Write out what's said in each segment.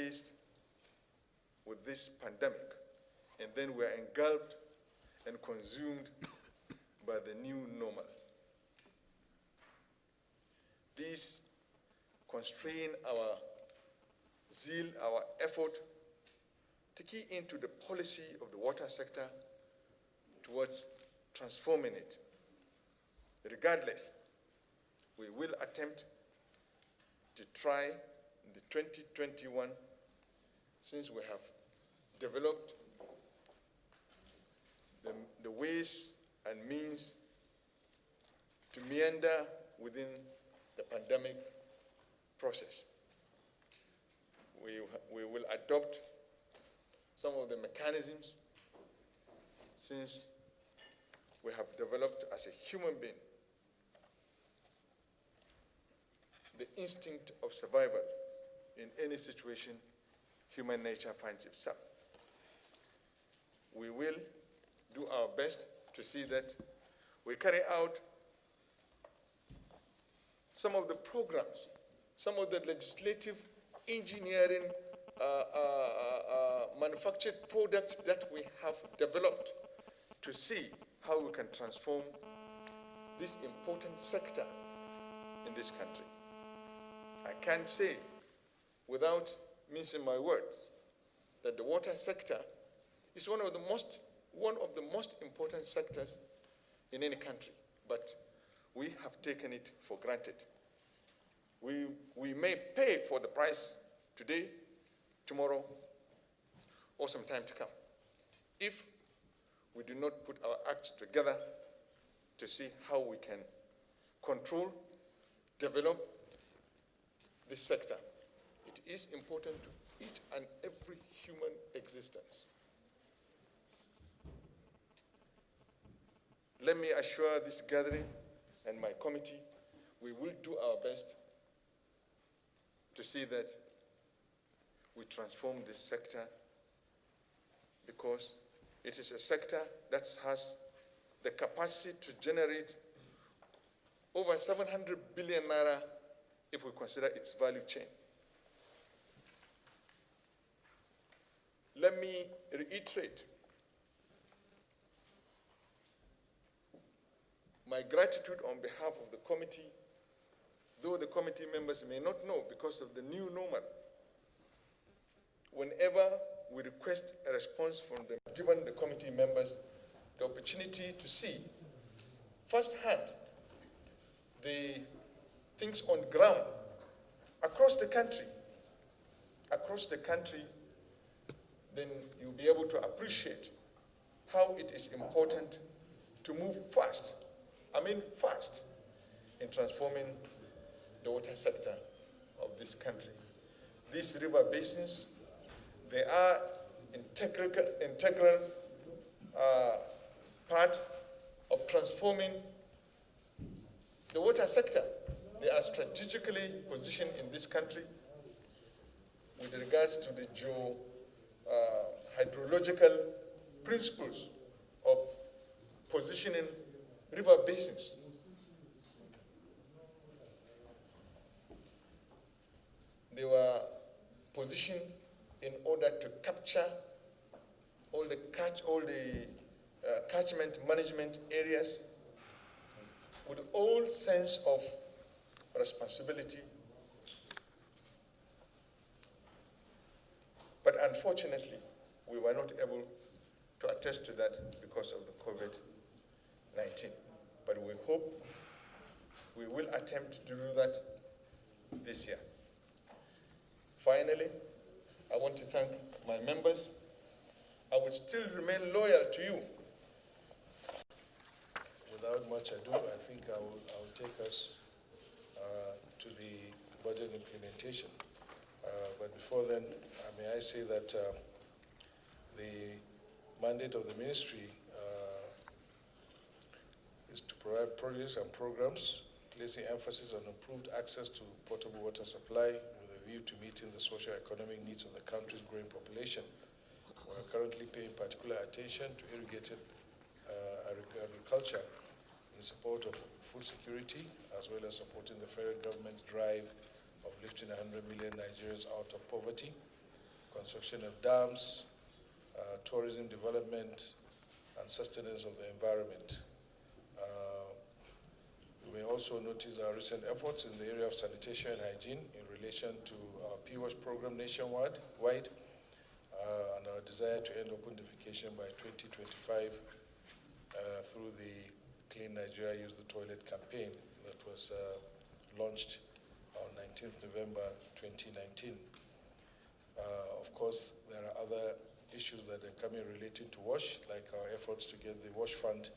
faced with this pandemic, and then we are engulfed and consumed by the new normal. These constrain our zeal, our effort to key into the policy of the water sector towards transforming it. Regardless, we will attempt to try in the 2021, since we have developed the ways and means to meander within the pandemic process. We will adopt some of the mechanisms, since we have developed as a human being the instinct of survival in any situation human nature finds itself. We will do our best to see that we carry out some of the programs, some of the legislative engineering manufactured products that we have developed to see how we can transform this important sector in this country. I can't say, without mincing my words, that the water sector is one of the most important sectors in any country, but we have taken it for granted. We may pay for the price today, tomorrow, or some time to come, if we do not put our acts together to see how we can control, develop this sector. It is important to each and every human existence. Let me assure this gathering and my committee, we will do our best to see that we transform this sector, because it is a sector that has the capacity to generate over 700 billion naira if we consider its value chain. Let me reiterate my gratitude on behalf of the committee, though the committee members may not know because of the new normal. Whenever we request a response from them, given the committee members the opportunity to see firsthand the things on ground across the country, then you'll be able to appreciate how it is important to move fast, in transforming the water sector of this country. These river basins, they are integral part of transforming the water sector. They are strategically positioned in this country with regards to the hydrological principles of positioning river basins. They were positioned in order to capture all the catchment management areas with all sense of responsibility. But unfortunately, we were not able to attest to that because of the COVID-19. But we hope we will attempt to do that this year. Finally, I want to thank my members. I will still remain loyal to you. Without much ado, I think I will take us to the budget implementation. But before then, may I say that the mandate of the ministry is to provide projects and programs, placing emphasis on improved access to potable water supply with a view to meeting the socio-economic needs of the country's growing population. We are currently paying particular attention to irrigated agriculture in support of food security, as well as supporting the federal government's drive of lifting 100 million Nigerians out of poverty. construction of dams, tourism development, and sustenance of the environment. You may also notice our recent efforts in the area of sanitation and hygiene in relation to our PWASH program nationwide, and our desire to end open defecation by 2025 through the Clean Nigeria Use the Toilet campaign that was launched on 19th November 2019. Of course, there are other issues that are coming relating to WASH, like our efforts to get the WASH fund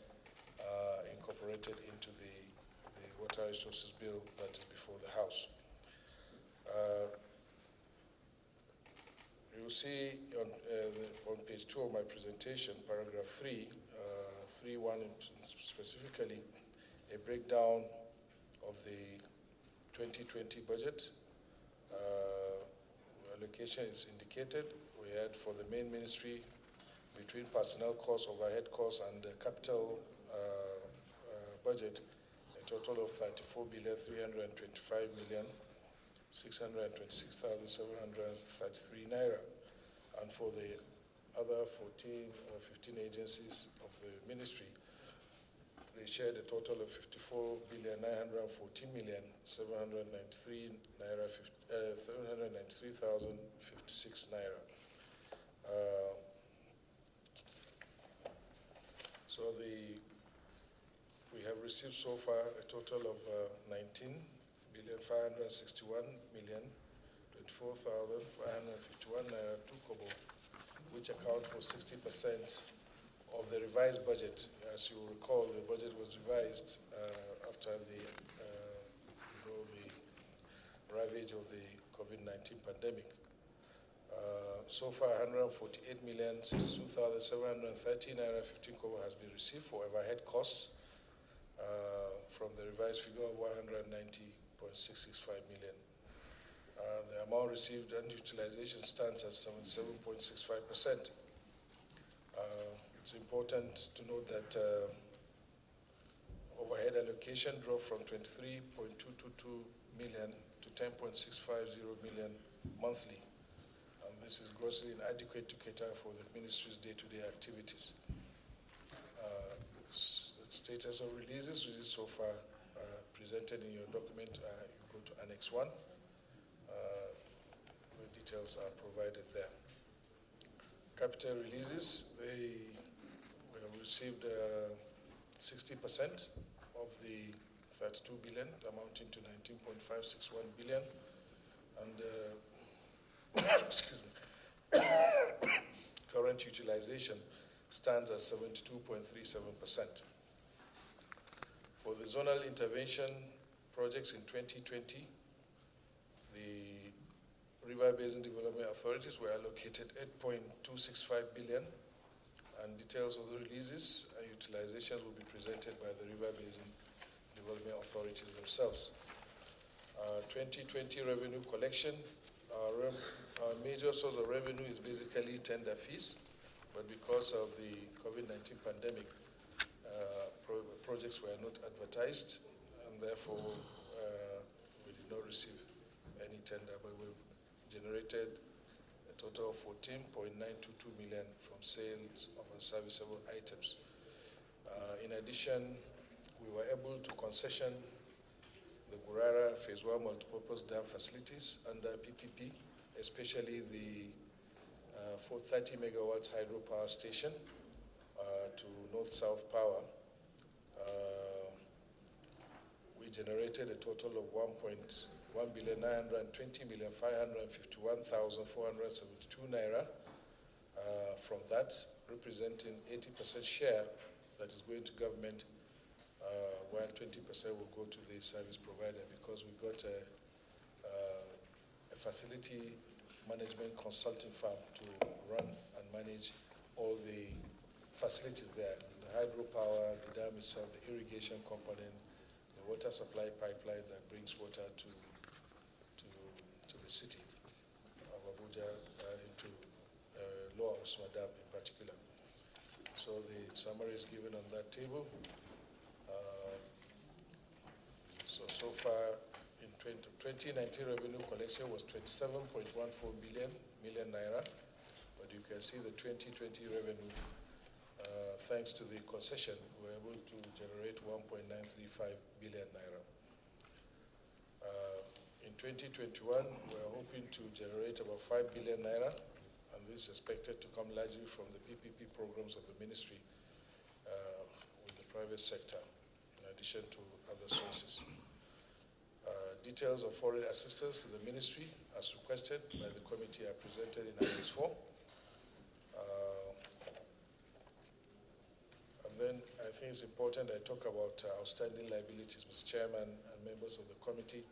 incorporated into the Water Resources Bill that is before the House. You will see on page 2 of my presentation, paragraph 3.1 specifically, a breakdown of the 2020 budget. Allocation is indicated. We had for the main ministry between personnel costs, overhead costs, and the capital budget, a total of 34,325,626,733 naira. And for the other 14 or 15 agencies of the ministry, they shared a total of 54,914,793,793,056 naira. So we have received so far a total of 19,561,024,551 naira 2 kobo, which account for 60% of the revised budget. As you recall, the budget was revised after the ravage of the COVID-19 pandemic. So far, 148,062,730 naira 15 kobo has been received for overhead costs from the revised figure of 190.665 million. The amount received and utilization stands at 77.65%. It's important to note that overhead allocation dropped from 23.222 million to 10.650 million monthly. And this is grossly inadequate to cater for the ministry's day-to-day activities. The status of releases, which is so far presented in your document, you go to Annex 1. The details are provided there. Capital releases, we have received 60% of the 32 billion, amounting to 19.561 billion, and excuse me, current utilization stands at 72.37%. For the zonal intervention projects in 2020, the River Basin Development Authorities were allocated 8.265 billion, and details of the releases and utilizations will be presented by the River Basin Development Authorities themselves. 2020 revenue collection, our major source of revenue is basically tender fees, but because of the COVID-19 pandemic, projects were not advertised, and therefore we did not receive any tender, but we've generated a total of 14.922 million from sales of unserviceable items. In addition, we were able to concession the Gurara Phase 1 multipurpose dam facilities under PPP, especially the 430 megawatts hydropower station to North-South Power. We generated a total of 1,920,551,472 naira from that, representing 80% share that is going to government, while 20% will go to the service provider, because we got a facility management consulting firm to run and manage all the facilities there. The hydropower, the dam itself, the irrigation component, the water supply pipeline that brings water to the city of Abuja into Lower Usma Dam in particular. So the summary is given on that table. So far in 2019 revenue collection was 27.14 million naira, but you can see the 2020 revenue, thanks to the concession, we were able to generate 1.935 billion naira. In 2021, we're hoping to generate about 5 billion naira, and this is expected to come largely from the PPP programs of the ministry with the private sector, in addition to other sources. Details of foreign assistance to the ministry, as requested by the committee, are presented in Annex 4. And then I think it's important I talk about outstanding liabilities, Mr. Chairman and members of the committee.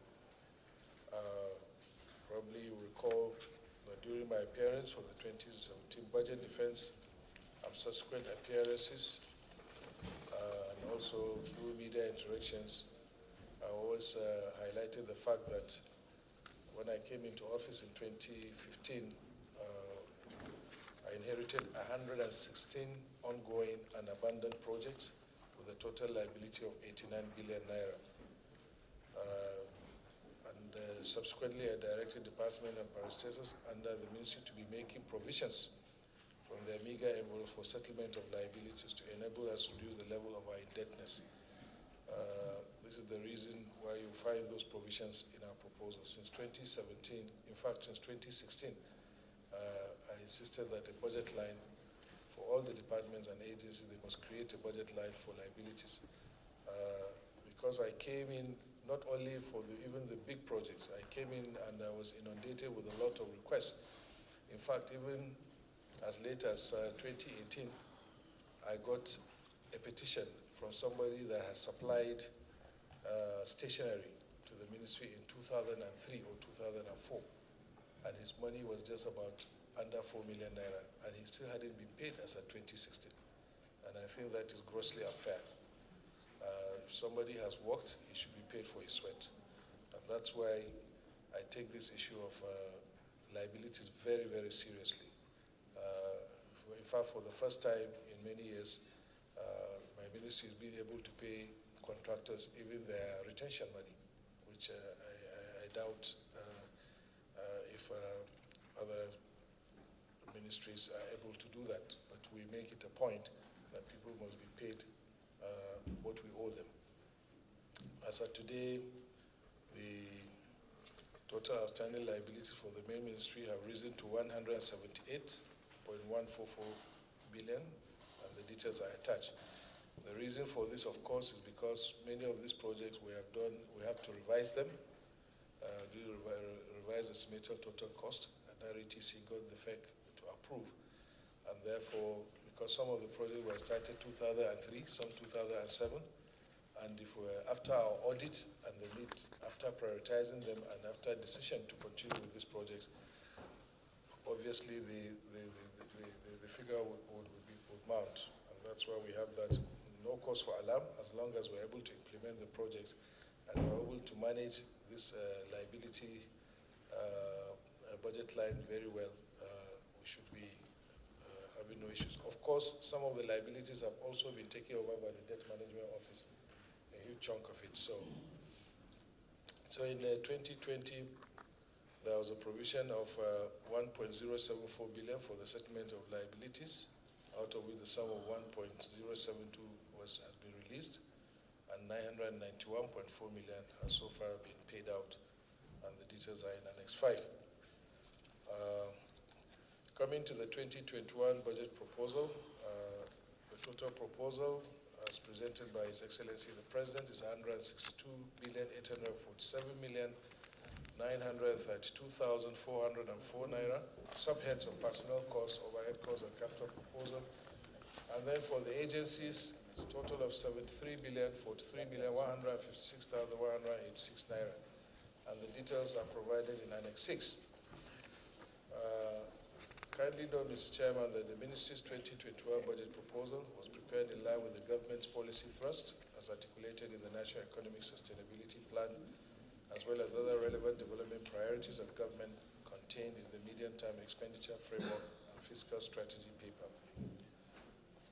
Probably you recall that during my appearance for the 2017 budget defense and subsequent appearances, and also through media interactions, I always highlighted the fact that when I came into office in 2015, I inherited 116 ongoing and abandoned projects with a total liability of 89 billion naira. Subsequently, I directed department and parastatals under the ministry to be making provisions from their meager envelope for settlement of liabilities to enable us to reduce the level of our indebtedness. This is the reason why you find those provisions in our proposal. Since 2017, in fact, since 2016, I insisted that a budget line for all the departments and agencies, they must create a budget line for liabilities. Because I came in not only for even the big projects, I came in and I was inundated with a lot of requests. In fact, even as late as 2018, I got a petition from somebody that has supplied stationery to the ministry in 2003 or 2004, and his money was just about under 4 million naira, and he still hadn't been paid as at 2016. And I think that is grossly unfair. If somebody has worked, he should be paid for his sweat. And that's why I take this issue of liabilities very, very seriously. In fact, for the first time in many years, my ministry has been able to pay contractors even their retention money, which I doubt if other ministries are able to do that. But we make it a point that people must be paid what we owe them. As of today, the total outstanding liabilities for the main ministry have risen to 178.144 billion, and the details are attached. The reason for this, of course, is because many of these projects we have to revise them, revise the estimated total cost, and RETC got the FEC to approve. And therefore, because some of the projects were started 2003, some 2007, and if after our audit and the need, after prioritizing them and after decision to continue with these projects, obviously the figure would mount. And that's why we have that no cause for alarm as long as we're able to implement the project and we're able to manage this liability budget line very well. We should be having no issues. Of course, some of the liabilities have also been taken over by the Debt Management Office, a huge chunk of it. So in 2020, there was a provision of 1.074 billion for the settlement of liabilities, out of which the sum of 1.072 has been released, and 991.4 million has so far been paid out, and the details are in Annex 5. Coming to the 2021 budget proposal, the total proposal as presented by His Excellency the President is 162,847,932,404 naira. Subheads of personnel costs, overhead costs, and capital proposal. And then for the agencies, it's a total of 73,043,156,186 naira. And the details are provided in Annex 6. Kindly note, Mr. Chairman, that the Ministry's 2021 budget proposal was prepared in line with the government's policy thrust as articulated in the National Economic Sustainability Plan, as well as other relevant development priorities of government contained in the medium-term expenditure framework and fiscal strategy paper.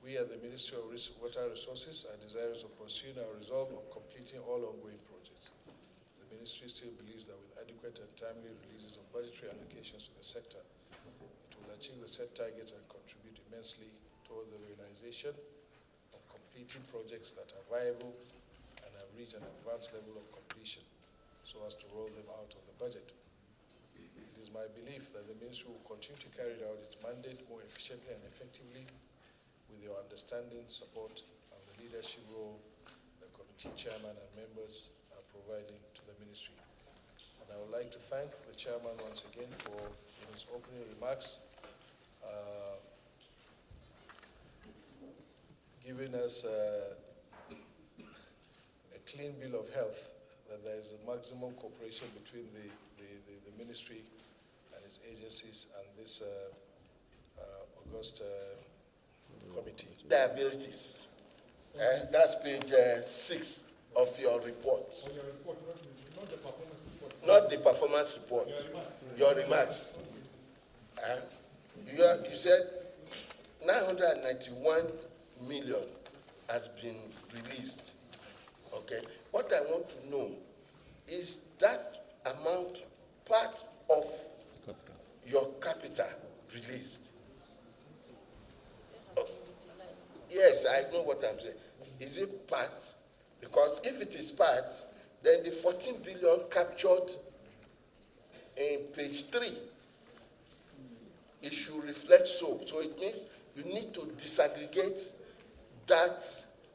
We at the Ministry of Water Resources are desirous of pursuing our resolve of completing all ongoing projects. The ministry still believes that with adequate and timely releases of budgetary allocations to the sector, it will achieve the set targets and contribute immensely toward the realization of completing projects that are viable and have reached an advanced level of completion, so as to roll them out of the budget. It is my belief that the ministry will continue to carry out its mandate more efficiently and effectively with your understanding, support, and the leadership role the committee chairman and members are providing to the ministry. And I would like to thank the chairman once again for his opening remarks, giving us a clean bill of health, that there is a maximum cooperation between the ministry and its agencies and this august committee. Liabilities. That's page 6 of your report. Your report, not the performance report. Not the performance report. Your remarks. You said 991 million has been released. Okay. What I want to know is that amount part of your capital released? Oh, yes, I know what I'm saying. Is it part? Because if it is part, then the 14 billion captured in page 3, it should reflect so. So it means you need to disaggregate that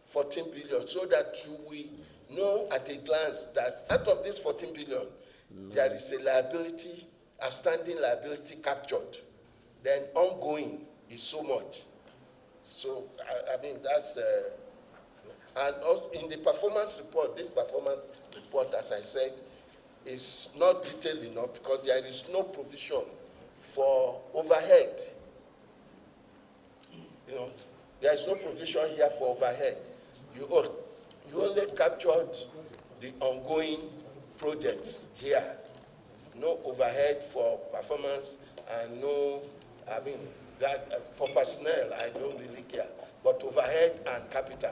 14 billion so that you will know at a glance that out of this 14 billion, there is a liability, a standing liability captured. Then ongoing is so much. So, I mean, that's, and also in the performance report, this performance report, as I said, is not detailed enough because there is no provision for overhead. You know, there is no provision here for overhead. You only captured the ongoing projects here. No overhead for performance and no, I mean, that for personnel, I don't really care. But overhead and capital,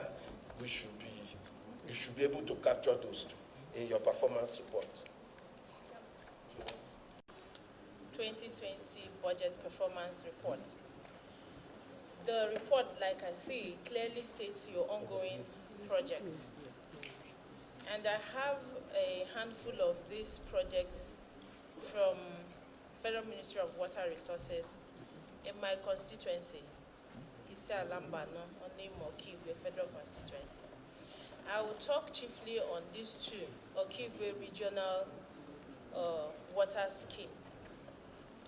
you should be able to capture those two in your performance report. 2020 budget performance report. The report, like I see, clearly states your ongoing projects. And I have a handful of these projects from Federal Ministry of Water Resources in my constituency, Ise Alambano, Onimo-Okigwe Federal Constituency. I will talk chiefly on these two, Okigwe Regional Water Scheme.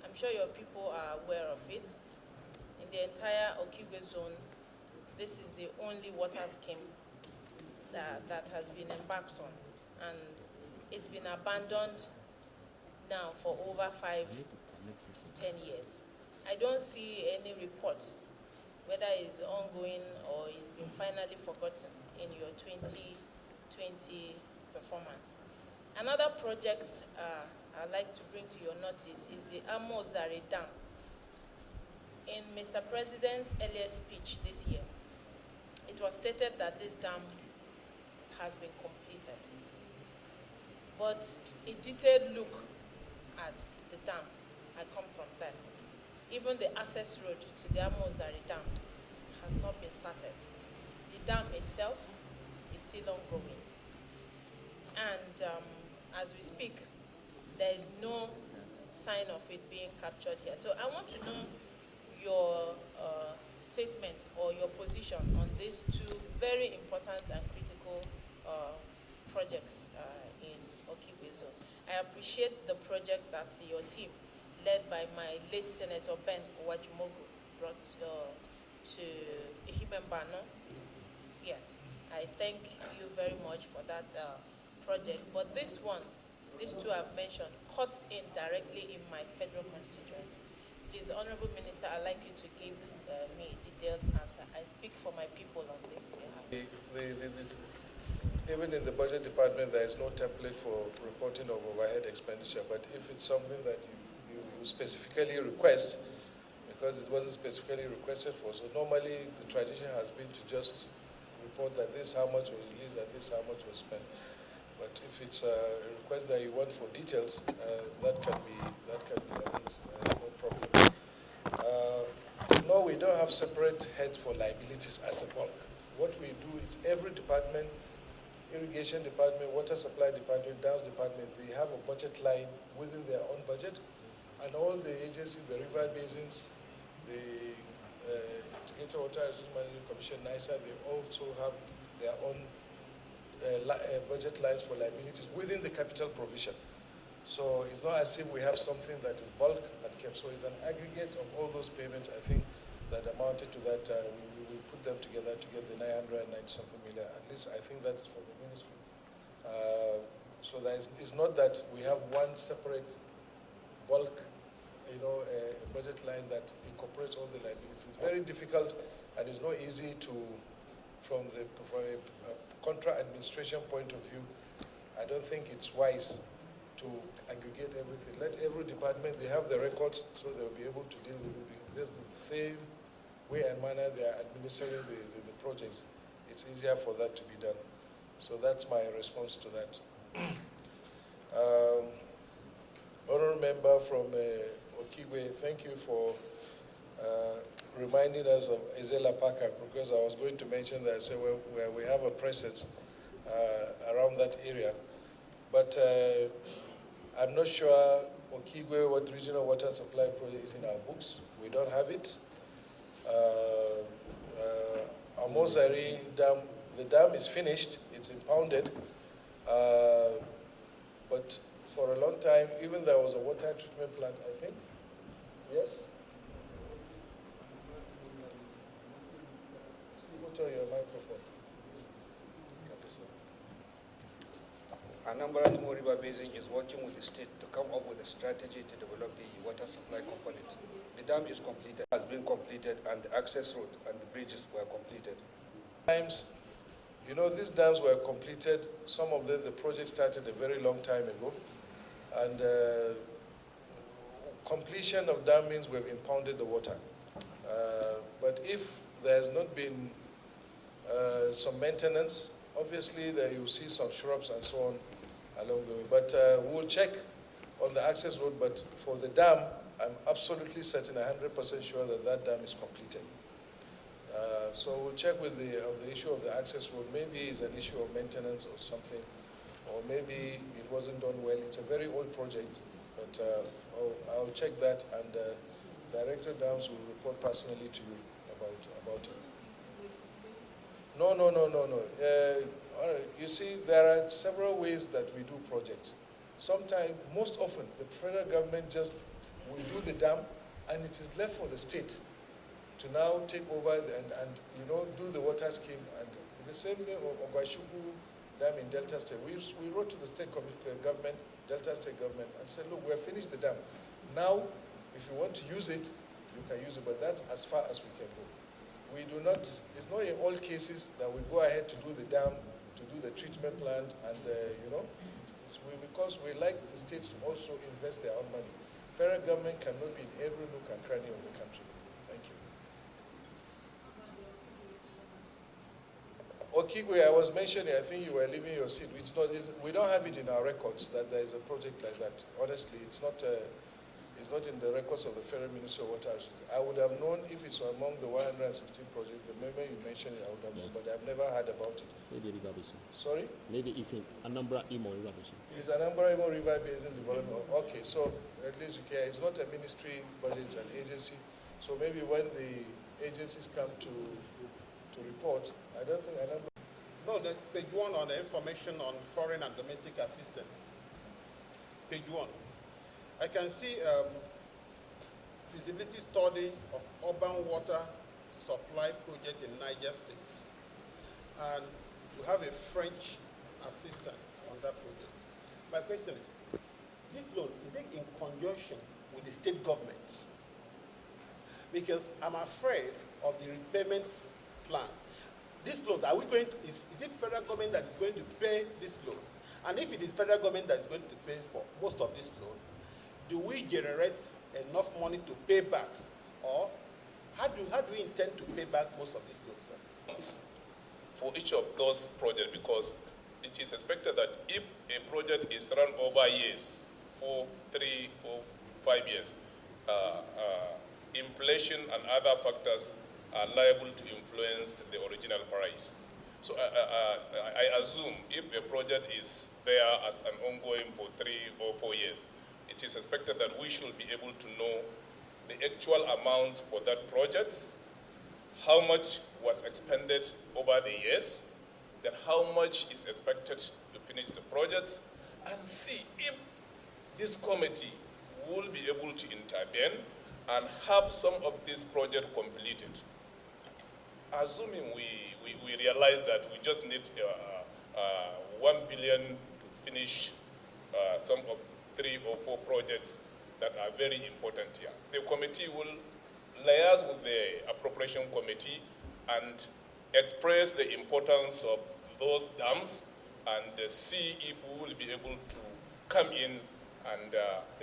I'm sure your people are aware of it. In the entire Okigwe zone, this is the only water scheme that has been embarked on. And it's been abandoned now for over 5-10 years. I don't see any report, whether it's ongoing or it's been finally forgotten in your 2020 performance. Another project I'd like to bring to your notice is the Zary Dam. In Mr. President's earlier speech this year, it was stated that this dam has been completed. But a detailed look at the dam, I come from there. Even the access road to the Zary Dam has not been started. The dam itself is still ongoing. And as we speak, there is no sign of it being captured here. So I want to know your statement or your position on these two very important and critical projects in Okigwe zone. I appreciate the project that your team, led by my late Senator Ben Owajumogu, brought to Ihimembano. Yes, I thank you very much for that project. But these two I've mentioned, cut in directly in my federal constituency. Please, Honorable Minister, I'd like you to give me a detailed answer. I speak for my people on this behalf. Even in the budget department, there is no template for reporting of overhead expenditure, but if it's something that you specifically request, because it wasn't specifically requested for, so normally the tradition has been to just report that this how much was released and this how much was spent. But But if it's a request that you want for details, that can be arranged, no problem. No, we don't have separate heads for liabilities as a bulk. What we do is every department, irrigation department, water supply department, dams department, they have a budget line within their own budget, and all the agencies, the river basins, the Integrated Water Resources Management Commission, NISA, they also have their own budget lines for liabilities within the capital provision. So it's not as if we have something that is bulk and kept. So it's an aggregate of all those payments, I think, that amounted to that. We put them together to get the 990-something million. At least I think that's for the ministry. So that it's not that we have one separate bulk, budget line that incorporates all the liabilities. It's very difficult, and it's not easy to, from a contra administration point of view, I don't think it's wise to aggregate everything. Let every department, they have the records, so they'll be able to deal with it. Just the same way and manner they are administering the projects, it's easier for that to be done. So that's my response to that. Honourable member from Okigwe, thank you for reminding us of Ezela Parker, because I was going to mention that, say, where we have a presence around that area. But I'm not sure Okigwe, what regional water supply project is in our books. We don't have it. Zary Dam, the dam is finished, it's impounded. But for a long time, even there was a water treatment plant, I think. Yes? Put on your microphone. Anambra Imo River Basin is working with the state to come up with a strategy to develop the water supply component. The dam is completed, has been completed, and the access road and the bridges were completed. Times, these dams were completed. Some of them, the project started a very long time ago, and completion of dam means we've impounded the water. But if there's not been some maintenance, obviously there you see some shrubs and so on along the way. But we'll check on the access road. But for the dam, I'm absolutely certain, 100% sure that that dam is completed. So we'll check with the issue of the access road. Maybe it's an issue of maintenance or something, or maybe it wasn't done well. It's a very old project, but I'll check that, and Director Dams will report personally to you about it. No. You see, there are several ways that we do projects. Sometimes, most often, the federal government just will do the dam, and it is left for the state to now take over and do the water scheme. And the same thing of Ogwashugu Dam in Delta State. We wrote to the state government, Delta State government, and said, look, we have finished the dam. Now, if you want to use it, you can use it, but that's as far as we can go. We do not, it's not in all cases that we go ahead to do the dam, to do the treatment plant, and because we like the states to also invest their own money. Federal government cannot be in every nook and cranny of the country. Thank you. Okigwe, I was mentioning, I think you were leaving your seat. We don't have it in our records that there is a project like that. Honestly, it's not in the records of the Federal Ministry of Water Resources. I would have known if it's among the 116 projects. The moment you mentioned it, I would have known, but I've never heard about it. Maybe River Basin. Sorry? Maybe it's in Anambra Imo River Basin. It's Anambra Imo River Basin Development. Okay, so at least you care. It's not a ministry, but it's an agency. So maybe when the agencies come to report, I don't think Anambra. No, page 1 on the information on foreign and domestic assistance. Page 1. I can see feasibility study of urban water supply project in Niger State. And we have a French assistance on that project. My question is, this loan, is it in conjunction with the state government? Because I'm afraid of the repayments plan. These loans, are we going to, is it federal government that is going to pay this loan? And if it is federal government that is going to pay for most of this loan, do we generate enough money to pay back? Or how do we intend to pay back most of these loans, sir? For each of those projects, because it is expected that if a project is run over years, 4, 3, or 5 years, inflation and other factors are liable to influence the original price. So I assume if a project is there as an ongoing for 3 or 4 years, it is expected that we should be able to know the actual amount for that project, how much was expended over the years, then how much is expected to finish the project, and see if this committee will be able to intervene and have some of this project completed. Assuming we realize that we just need 1 billion to finish some of 3 or 4 projects that are very important here. The committee will liaise with the appropriation committee and express the importance of those dams and see if we will be able to come in and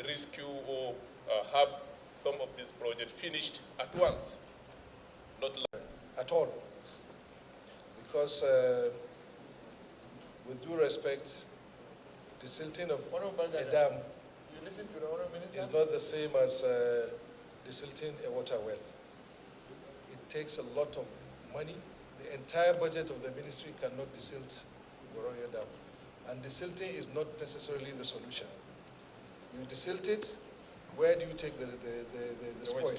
rescue or have some of this project finished at once. Not at all. Because with due respect, the silting of a dam is not the same as desilting a water well. It takes a lot of money. The entire budget of the ministry cannot desilt Goroyo Dam. And desilting is not necessarily the solution. You desilt it, where do you take the spoil?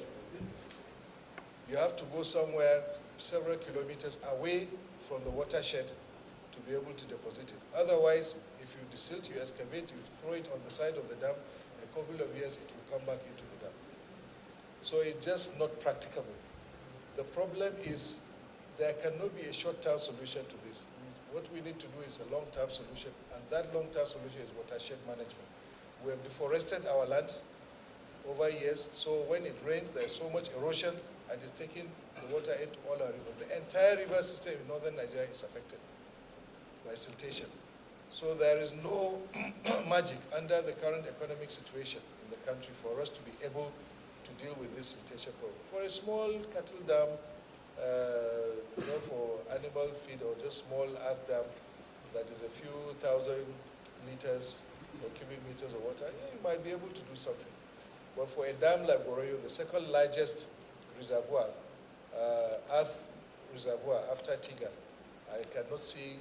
You have to go somewhere several kilometers away from the watershed to be able to deposit it. Otherwise, if you desilt, you excavate, you throw it on the side of the dam, a couple of years it will come back into the dam. So it's just not practicable. The problem is there cannot be a short-term solution to this. What we need to do is a long-term solution, and that long-term solution is watershed management. We have deforested our land over years, so when it rains, there's so much erosion, and it's taking the water into all our rivers. The entire river system in northern Nigeria is affected by siltation. So there is no magic under the current economic situation in the country for us to be able to deal with this siltation problem. For a small cattle dam, for animal feed or just small earth dam that is a few thousand liters or cubic meters of water, you might be able to do something. But for a dam like Goroyo, the second largest reservoir, earth reservoir after Tiga, I cannot see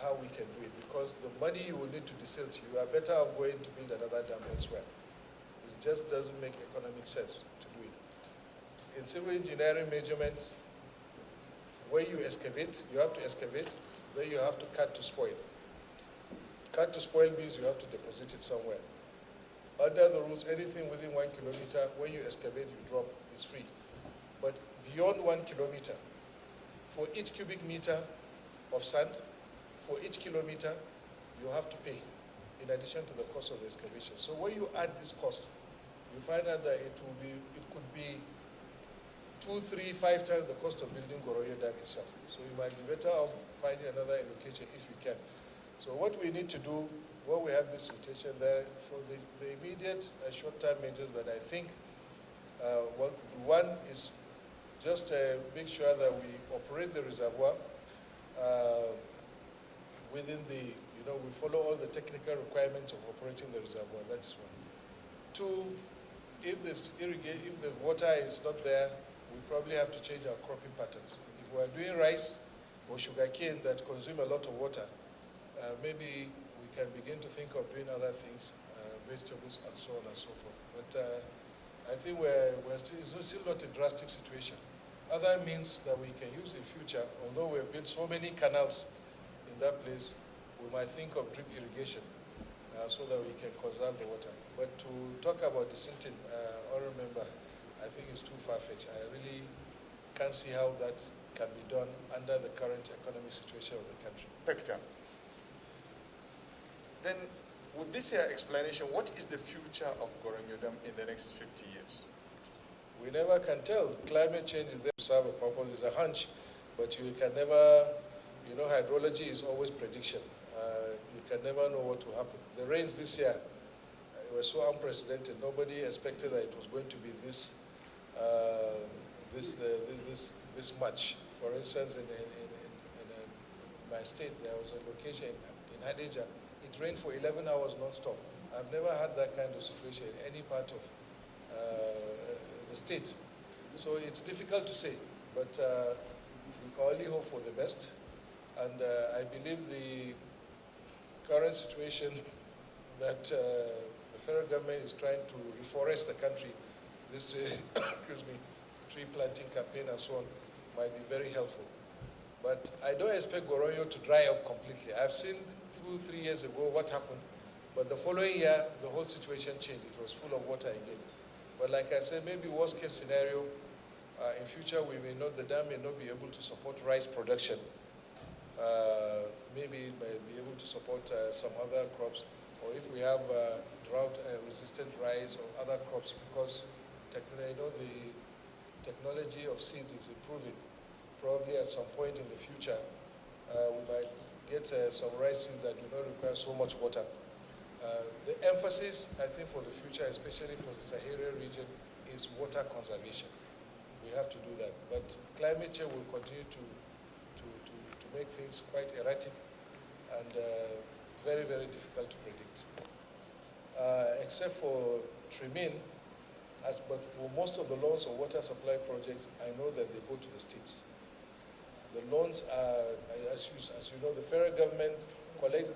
how we can do it, because the money you will need to desilt, you are better off going to build another dam elsewhere. It just doesn't make economic sense to do it. In civil engineering measurements, where you excavate, you have to excavate, then you have to cut to spoil. Cut to spoil means you have to deposit it somewhere. Under the rules, anything within 1 kilometer, when you excavate, you drop, it's free. But beyond 1 kilometer, for each cubic meter of sand, for each kilometer, you have to pay, in addition to the cost of the excavation. So when you add this cost, you find out that it could be 2, 3, 5 times the cost of building Goroyo Dam itself. So you might be better off finding another allocation if you can. So what we need to do, when we have this situation there, for the immediate and short-term measures that I think, one is just make sure that we operate the reservoir within the, we follow all the technical requirements of operating the reservoir. That is one. 2, if the water is not there, we probably have to change our cropping patterns. If we are doing rice or sugarcane that consume a lot of water, maybe we can begin to think of doing other things, vegetables and so on and so forth. But I think it's still not a drastic situation. Other means that we can use in future, although we have built so many canals in that place, we might think of drip irrigation so that we can conserve the water. But to talk about desilting, honorable member, I think it's too far-fetched. I really can't see how that can be done under the current economic situation of the country. Sector. Then, with this explanation, what is the future of Goroyo Dam in the next 50 years? We never can tell. Climate change is there to serve a purpose. It's a hunch, but you can never, hydrology is always prediction. You can never know what will happen. The rains this year were so unprecedented. Nobody expected that it was going to be this much. For instance, in my state, there was a location in Hadija, it rained for 11 hours non-stop. I've never had that kind of situation in any part of the state. So it's difficult to say, but we can only hope for the best. And I believe the current situation that the federal government is trying to reforest the country, this excuse me, tree planting campaign and so on, might be very helpful. But I don't expect Goronyo to dry up completely. I've seen 2-3 years ago what happened, but the following year, the whole situation changed. It was full of water again. But like I said, maybe worst case scenario, in future the dam may not be able to support rice production. Maybe it may be able to support some other crops, or if we have drought-resistant rice or other crops, because the technology of seeds is improving. Probably at some point in the future, we might get some rice seeds that do not require so much water. The emphasis, I think, for the future, especially for the Sahara region, is water conservation. We have to do that. But climate change will continue to make things quite erratic and very, very difficult to predict. Except for Trimin, but for most of the loans or water supply projects, I know that they go to the states. The loans are, as you know, the federal government collects.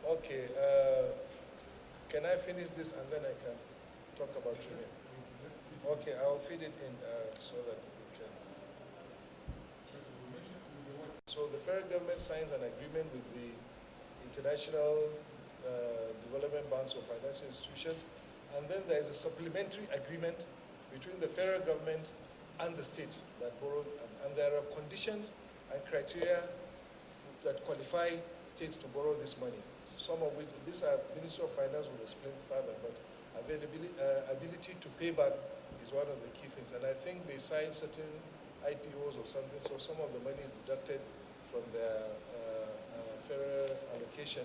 Okay, can I finish this and then I can talk about Trimin? Okay, I'll feed it in so that we can. So the federal government signs an agreement with the international development banks or financial institutions, and then there is a supplementary agreement between the federal government and the states that borrow, and there are conditions and criteria that qualify states to borrow this money. Some of which, these are Ministry of Finance will explain further, but ability to pay back is one of the key things. And I think they sign certain IPOs or something, so some of the money is deducted from their federal allocation,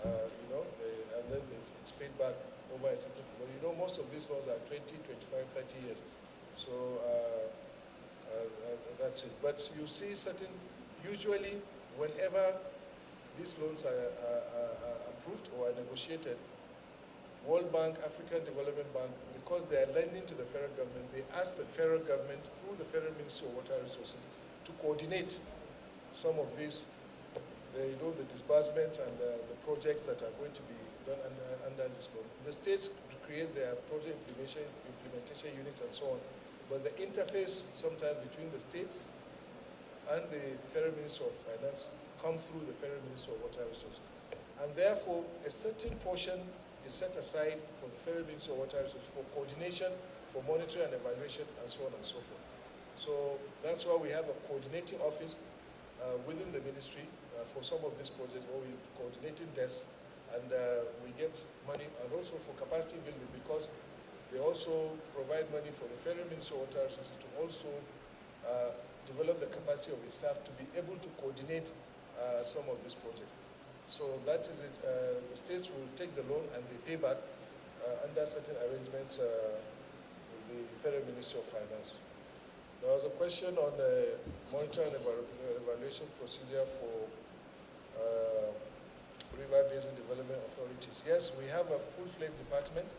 and then it's paid back over a certain, but most of these loans are 20, 25, 30 years. So that's it. But you see usually whenever these loans are approved or are negotiated, World Bank, African Development Bank, because they are lending to the federal government, they ask the federal government through the Federal Ministry of Water Resources to coordinate some of these, the disbursements and the projects that are going to be done under this loan. The states create their project implementation units and so on, but the interface sometimes between the states and the Federal Ministry of Finance come through the Federal Ministry of Water Resources. And therefore, a certain portion is set aside for the Federal Ministry of Water Resources for coordination, for monitoring and evaluation, and so on and so forth. So that's why we have a coordinating office within the ministry for some of these projects, where we're coordinating desks, and we get money, and also for capacity building, because they also provide money for the Federal Ministry of Water Resources to also develop the capacity of its staff to be able to coordinate some of these projects. So that is it. The states will take the loan and they pay back under certain arrangements with the Federal Ministry of Finance. There was a question on the monitoring and evaluation procedure for River Basin Development Authorities. Yes, we have a full-fledged department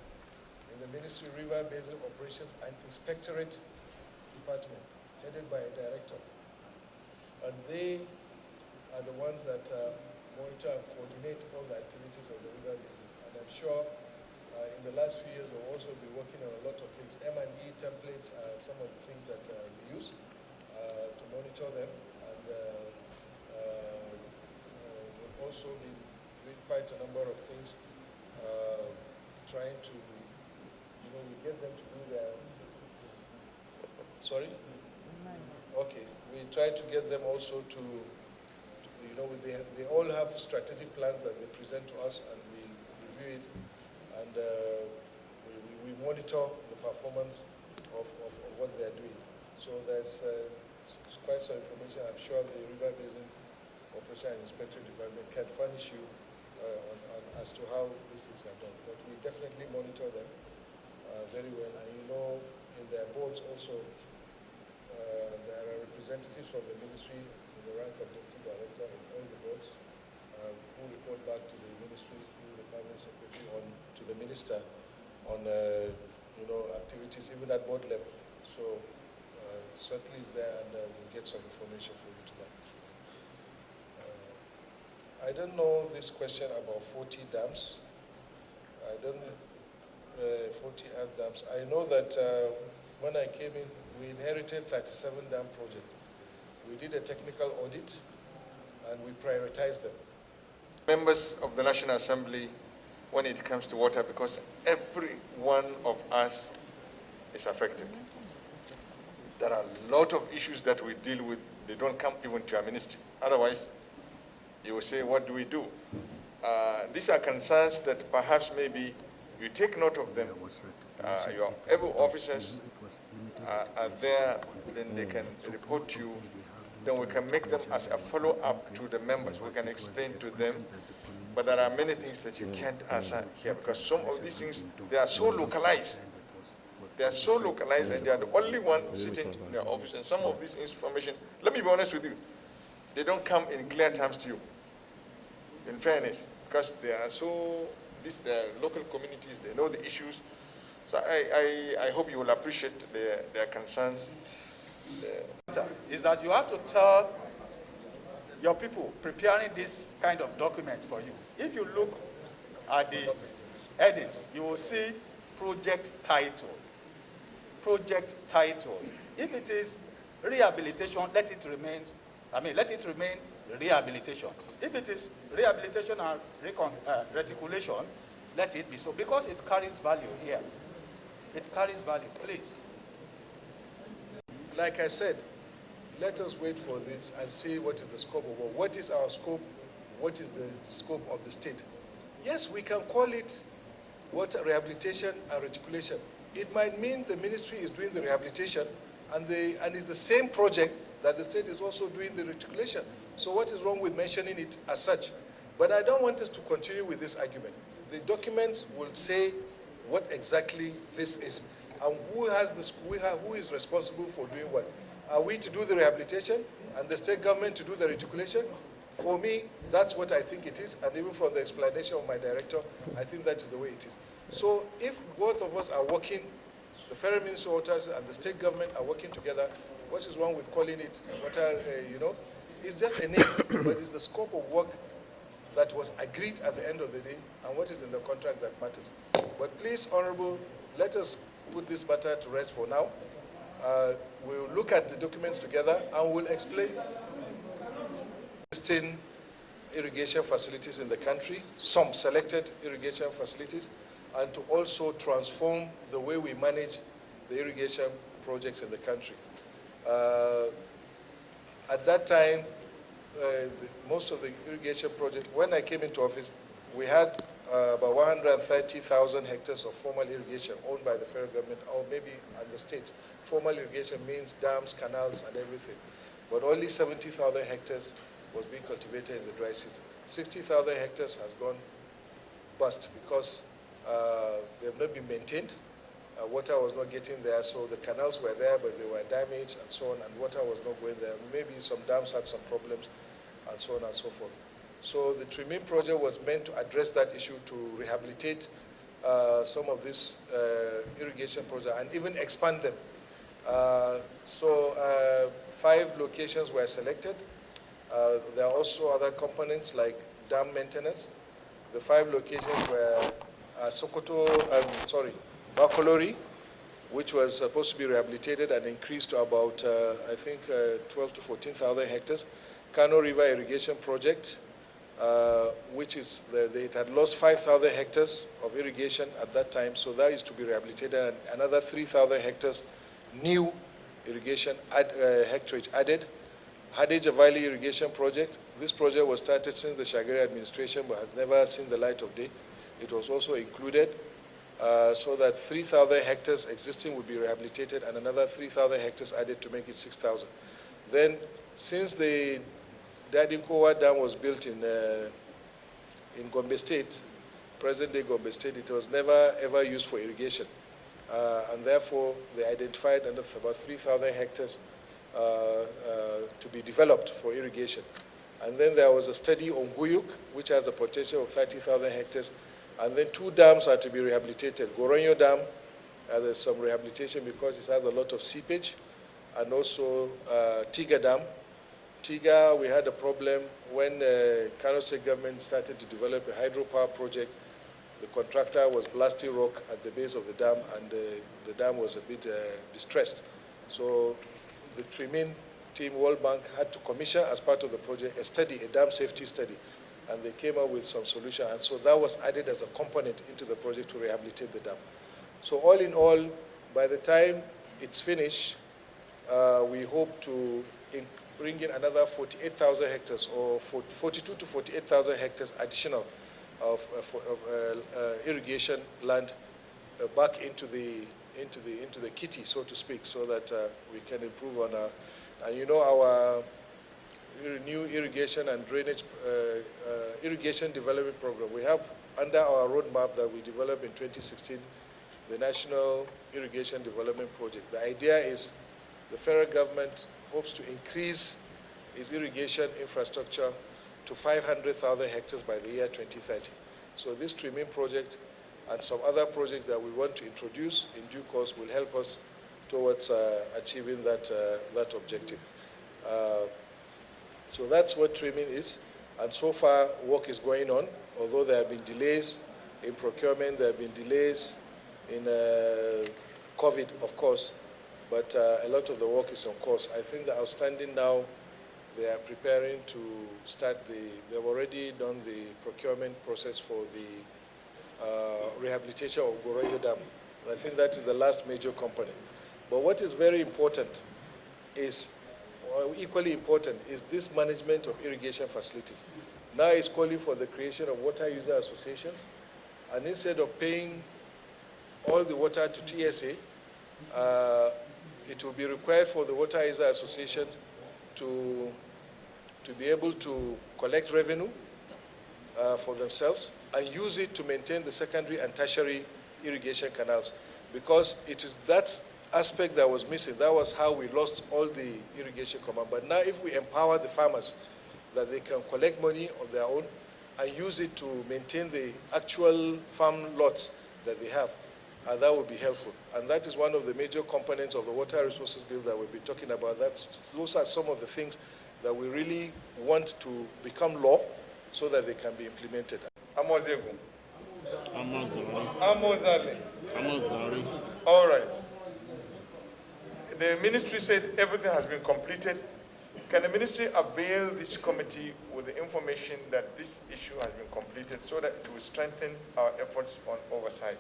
in the Ministry of River Basin Operations and Inspectorate Department, headed by a director. And they are the ones that monitor and coordinate all the activities of the river basin. And I'm sure in the last few years we'll also be working on a lot of things. M&E templates are some of the things that we use to monitor them. And we'll also be doing quite a number of things, trying to, we get them to do their, sorry? Okay, we try to get them also to they all have strategic plans that they present to us, and we review it, and we monitor the performance of what they're doing. So there's quite some information. I'm sure the River Basin Operation and Inspectorate Department can furnish you as to how these things are done. But we definitely monitor them very well, and in their boards also, there are representatives from the ministry in the rank of deputy director in all the boards who report back to the ministry through the cabinet secretary to the minister on activities even at board level. So certainly is there, and we'll get some information for you tonight. I don't know this question about 40 dams. I don't know 40 earth dams. I know that when I came in, we inherited 37 dam projects. We did a technical audit and we prioritized them. Members of the National Assembly, when it comes to water, because every one of us is affected. There are a lot of issues that we deal with. They don't come even to our ministry. Otherwise, you will say, what do we do? These are concerns that perhaps maybe you take note of them. Your able officers are there, then they can report to you. Then we can make them as a follow-up to the members. We can explain to them. But there are many things that you can't answer here because some of these things, they are so localized. They are so localized and they are the only one sitting in their office. And some of this information, let me be honest with you, they don't come in clear terms to you, in fairness, because they are so, they are local communities, they know the issues. So I hope you will appreciate their concerns. Is that you have to tell your people preparing this kind of document for you. If you look at the headings, you will see project title. Project title. If it is rehabilitation, let it remain rehabilitation. If it is rehabilitation and reticulation, let it be so, because it carries value here. It carries value, please. Like I said, let us wait for this and see what is the scope of work. What is our scope? What is the scope of the state? Yes, we can call it water rehabilitation and reticulation. It might mean the ministry is doing the rehabilitation and it's the same project that the state is also doing the reticulation. So what is wrong with mentioning it as such? But I don't want us to continue with this argument. The documents will say what exactly this is and who is responsible for doing what. Are we to do the rehabilitation and the state government to do the reticulation? For me, that's what I think it is, and even from the explanation of my director, I think that is the way it is. So if both of us are working, the Federal Ministry of Waters and the state government are working together, what is wrong with calling it water, It's just a name, but it's the scope of work that was agreed at the end of the day and what is in the contract that matters. But please, Honorable, let us put this matter to rest for now. We'll look at the documents together and we'll explain existing irrigation facilities in the country, some selected irrigation facilities, and to also transform the way we manage the irrigation projects in the country. At that time, most of the irrigation projects, when I came into office, we had about 130,000 hectares of formal irrigation owned by the federal government or maybe at the states. Formal irrigation means dams, canals, and everything. But only 70,000 hectares was being cultivated in the dry season. 60,000 hectares has gone bust because they have not been maintained. Water was not getting there, so the canals were there, but they were damaged and so on, and water was not going there. Maybe some dams had some problems and so on and so forth. So the Trimin project was meant to address that issue, to rehabilitate some of these irrigation projects and even expand them. 5 locations were selected. There are also other components like dam maintenance. The 5 locations were Bacolori, which was supposed to be rehabilitated and increased to about, 12 to 14,000 hectares. Kano River Irrigation Project, which is, it had lost 5,000 hectares of irrigation at that time, so that is to be rehabilitated, and another 3,000 hectares new irrigation hectarage added. Hadeja Valley Irrigation Project. This project was started since the Shagari administration but has never seen the light of day. It was also included so that 3,000 hectares existing would be rehabilitated and another 3,000 hectares added to make it 6,000. Then, since the Dadinkowa Dam was built in Gombe State, present-day Gombe State, it was never ever used for irrigation. and therefore they identified about 3,000 hectares to be developed for irrigation. And then there was a study on Guyuk, which has a potential of 30,000 hectares. And then 2 dams are to be rehabilitated. Goronyo Dam, there's some rehabilitation because it has a lot of seepage. And also Tiga Dam. Tiga, we had a problem when Kano State government started to develop a hydropower project. The contractor was blasting rock at the base of the dam, and the dam was a bit distressed. So the Trimin team, World Bank, had to commission as part of the project a study, a dam safety study, and they came up with some solution. And so that was added as a component into the project to rehabilitate the dam. So all in all, by the time it's finished, we hope to bring in another 48,000 hectares, or 42 to 48,000 hectares additional of irrigation land back into the kitty, so to speak, so that we can improve on our. And you know, our new irrigation and drainage irrigation development program. We have under our roadmap that we developed in 2016, the National Irrigation Development Project. The idea is the federal government hopes to increase its irrigation infrastructure to 500,000 hectares by the year 2030. So this trimming project and some other projects that we want to introduce in due course will help us towards achieving that objective. So that's what trimming is. And so far, work is going on. Although there have been delays in procurement, there have been delays in COVID, of course, but a lot of the work is on course. I think the outstanding now, they are preparing to start they've already done the procurement process for the rehabilitation of Goronyo Dam. I think that is the last major component. But what is very important is, or equally important, is this management of irrigation facilities. Now it's calling for the creation of water user associations, and instead of paying all the water to TSA, it will be required for the water user associations to be able to collect revenue for themselves and use it to maintain the secondary and tertiary irrigation canals, because it is that aspect that was missing. That was how we lost all the irrigation command. But now if we empower the farmers that they can collect money of their own and use it to maintain the actual farm lots that they have, that would be helpful. And that is one of the major components of the water resources bill that we'll be talking about. Those are some of the things that we really want to become law so that they can be implemented. Amozegu. Amazari. Amozale. Amazari. All right. The ministry said everything has been completed. Can the ministry avail this committee with the information that this issue has been completed so that it will strengthen our efforts on oversight?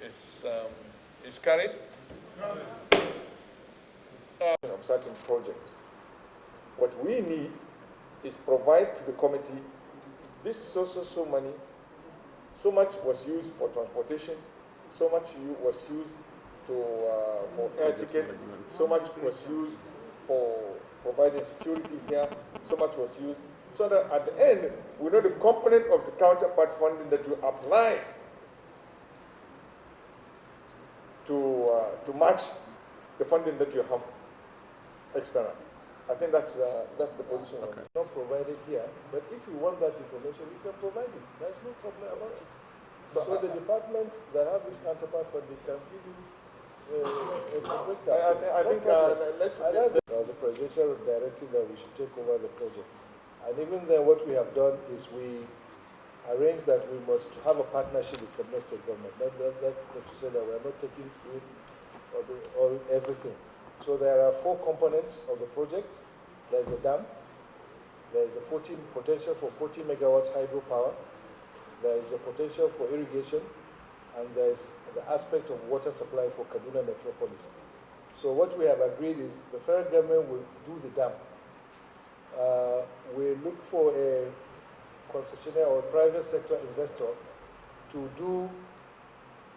Is carried? Of certain projects. What we need is provide to the committee this so money. So much was used for transportation. So much was used for air ticket. So much was used for providing security here. So much was used. So that at the end, we know the component of the counterpart funding that you apply to match the funding that you have external. I think that's the position. Okay. Not provided here, but if you want that information, you can provide it. There's no problem about it. So the departments that have this counterpart funding can give you a breakdown. I think there was a presidential directive that we should take over the project. And even then, what we have done is we arranged that we must have a partnership with Kaduna State government. That's not to say that we're not taking it or everything. So there are 4 components of the project. There's a dam. There's a potential for 40 megawatts hydropower. There is a potential for irrigation, and there's the aspect of water supply for Kaduna Metropolis. So what we have agreed is the federal government will do the dam. We look for a concessionaire or private sector investor to do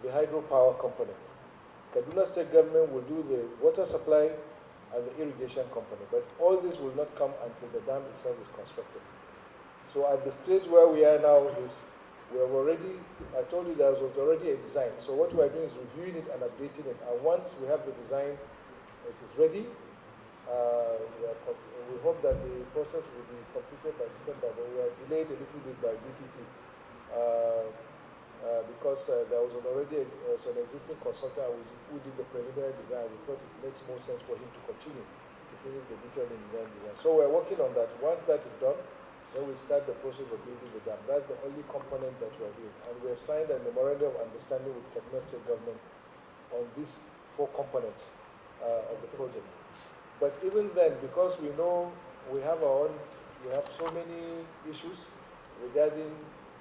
the hydropower component. Kaduna State government will do the water supply and the irrigation company, but all this will not come until the dam itself is constructed. So at the stage where we are now is we have already, I told you there was already a design. So what we are doing is reviewing it and updating it. And once we have the design, it is ready. We hope that the process will be completed by December, but we are delayed a little bit by DPP because there was already an existing consultant who did the preliminary design. We thought it makes more sense for him to continue to finish the detailed engineering design. So we're working on that. Once that is done, then we start the process of building the dam. That's the only component that we're doing. And we have signed a memorandum of understanding with Kaduna State government on these 4 components of the project. But even then, because we know we have so many issues regarding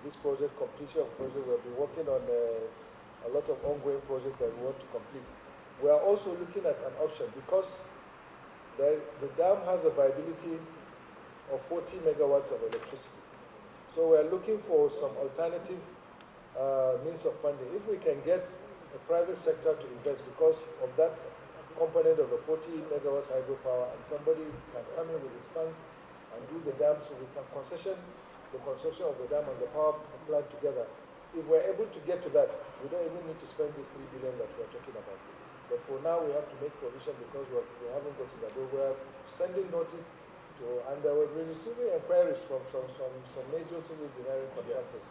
this project, completion of project. We've been working on a lot of ongoing projects that we want to complete. We are also looking at an option because the dam has a viability of 40 megawatts of electricity. So we are looking for some alternative means of funding. If we can get the private sector to invest because of that component of the 40 megawatts hydropower, and somebody can come in with his funds and do the dam so we can concession the construction of the dam and the power plant together. If we're able to get to that, we don't even need to spend this 3 billion that we're talking about. But for now, we have to make provision because we haven't gotten that. But we're sending notice and we're receiving inquiries from some major civil engineering contractors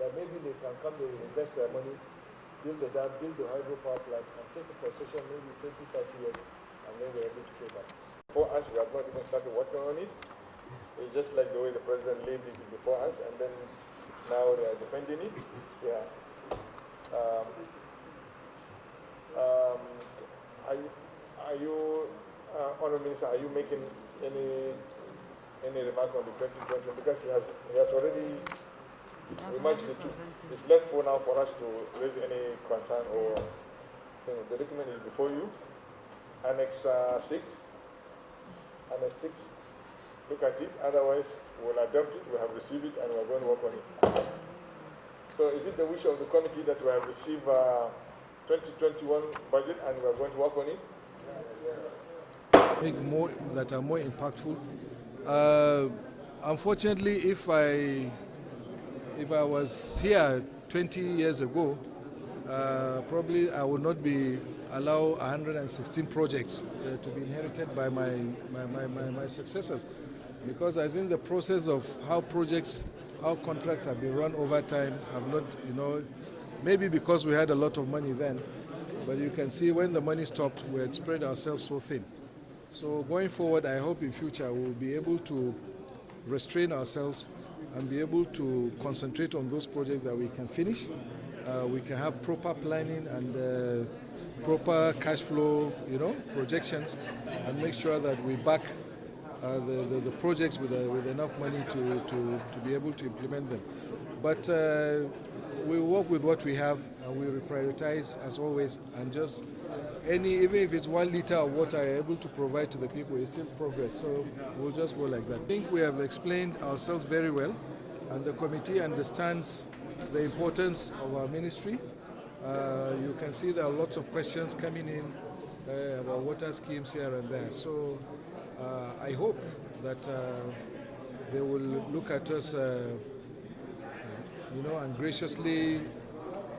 that maybe they can come, they will invest their money, build the dam, build the hydropower plant, and take a concession maybe 20, 30 years, and then we're able to pay back. For us, we have not even started working on it. It's just like the way the president laid it before us, and then now they are defending it. Yeah. Are you, Honourable Minister, are you making any remark on the 2020? Because he has already remarked the two. It's left for now for us to raise any concern or thing. The document is before you. Annex 6. Annex 6. Look at it. Otherwise, we'll adopt it. We have received it, and we're going to work on it. So, is it the wish of the committee that we have received 2021 budget and we are going to work on it? I think more that are more impactful. Unfortunately, if I was here 20 years ago, probably I would not be allow 116 projects to be inherited by my successors, because I think the process of how contracts have been run over time have not, maybe because we had a lot of money then, but you can see when the money stopped, we had spread ourselves so thin. So going forward, I hope in future we'll be able to restrain ourselves and be able to concentrate on those projects that we can finish. We can have proper planning and proper cash flow, projections, and make sure that we back the projects with enough money to be able to implement them. But we work with what we have, and we prioritize as always, and just even if it's 1 liter of water I'm able to provide to the people, it's still progress. So we'll just go like that. I think we have explained ourselves very well, and the committee understands the importance of our ministry. You can see there are lots of questions coming in about water schemes here and there. So I hope that they will look at us, and graciously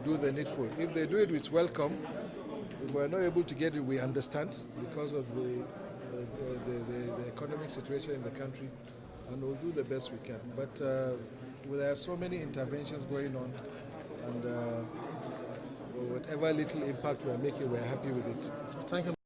do the needful. If they do it, it's welcome. If we're not able to get it, we understand because of the economic situation in the country, and we'll do the best we can. But there are so many interventions going on, and whatever little impact we're making, we're happy with it. Thank you.